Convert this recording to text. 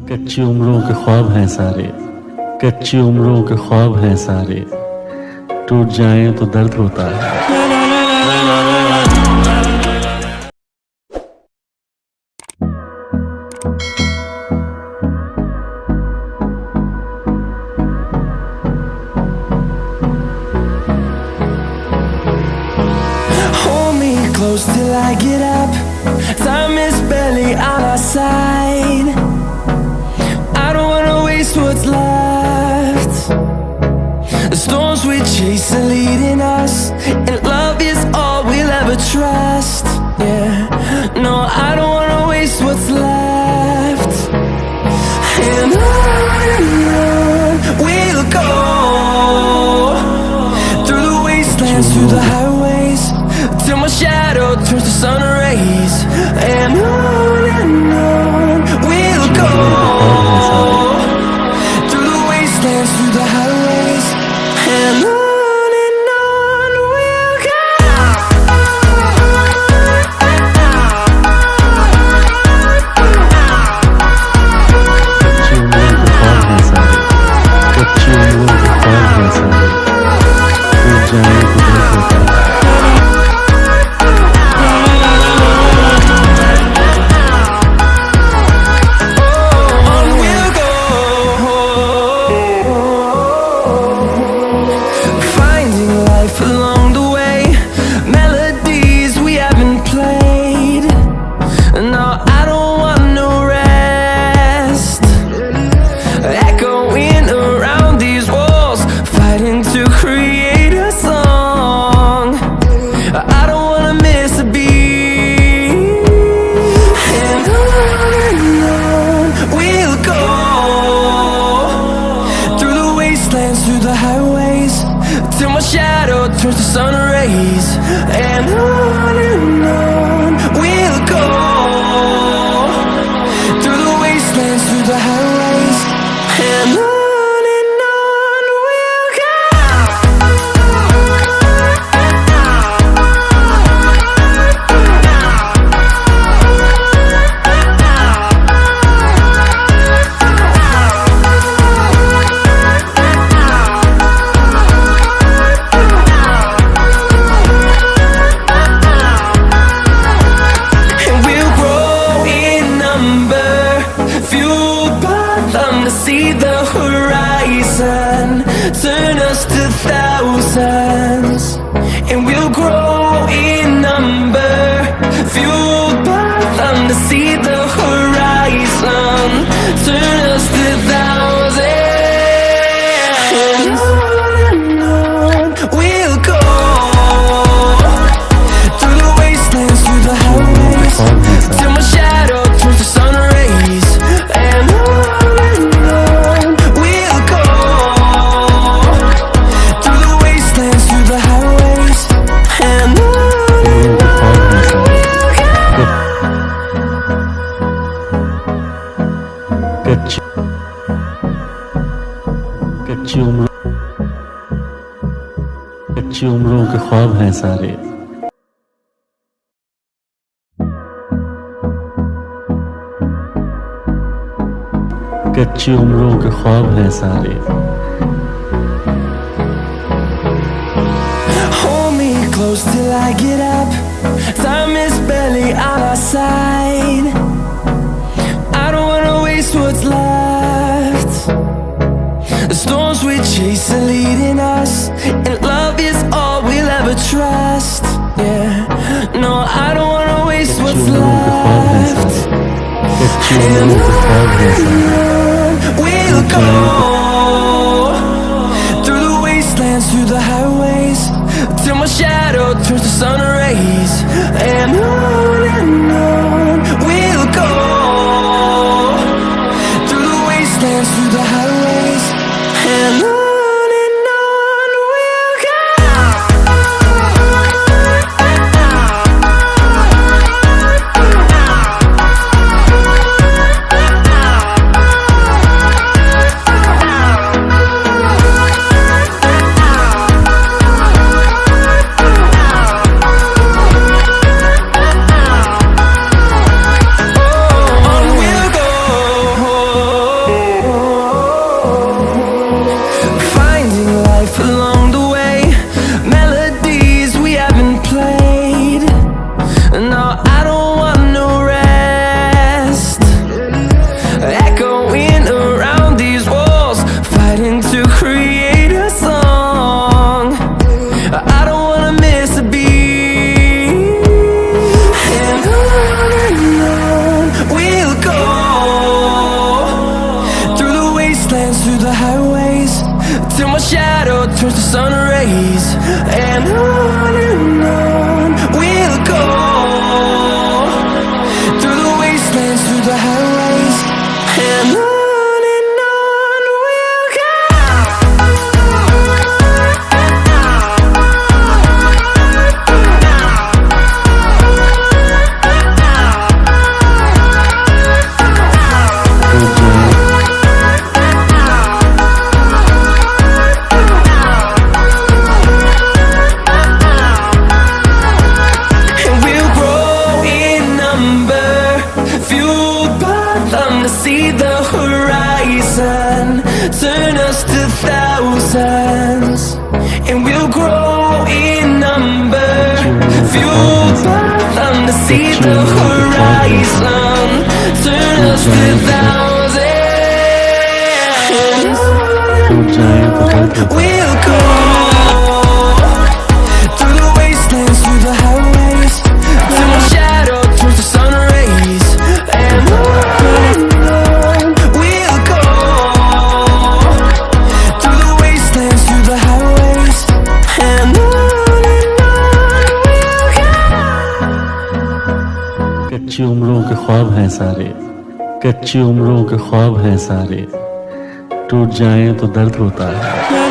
कच्ची उम्रों के ख्वाब हैं सारे, कच्ची उम्रों के ख्वाब हैं सारे, टूट जाएं तो दर्द होता है। Close till I get up. Time is barely on our side. I don't wanna waste what's left. The storms we chase are leading us, and love is all we'll ever trust. Yeah, no, I don't wanna waste what's left. And on we'll go, through the wastelands, through the highways, till my shadow turns to sun rays. And on we'll go, through the wastelands, through the highways. And on we'll go. कच्ची उम्रों के ख्वाब हैं सारे, टूट जाएं तो दर्द होता है। Along the way, melodies we haven't played. No, I don't want no rest. Echoing around these walls, fighting to create a song. I don't wanna miss a beat. And on we'll go, through the wastelands, through the highways, till my shadow turns to sun rays. And on we'll go, through the wastelands, through the highways. And on we'll go. To see the horizon, turn us to thousands, and we'll grow in number, fueled by them. To see the horizon, turn us to thousands, and on we'll go, through the wastelands, through the highways, till my shadow turns to sun rays. And कच्ची उम्रों के ख्वाब हैं सारे, कच्ची उम्रों के ख्वाब हैं सारे। hold me close till I get up. Time is barely on our side. I don't wanna waste what's left. The storms we chase are leading us, and love is all we'll ever trust. Yeah, no, I don't wanna waste what's left. And on we'll go, through the wastelands, through the highways, till my shadow turns to sun rays. And on we'll go, through the wastelands, through the highways. And on we'll go. On we'll go. turns to sun rays, and on we'll go, through the wastelands, through the highways, and on we'll go. See the horizon, turn us to thousands, and we'll grow in number, fueled by them to see the horizon, turn us to thousands, we'll go, through the wastelands, through the highways, till my shadow turns to sun rays, and कच्ची उम्रों के ख्वाब हैं सारे, कच्ची उम्रों के ख्वाब हैं सारे, टूट जाएं तो दर्द होता है।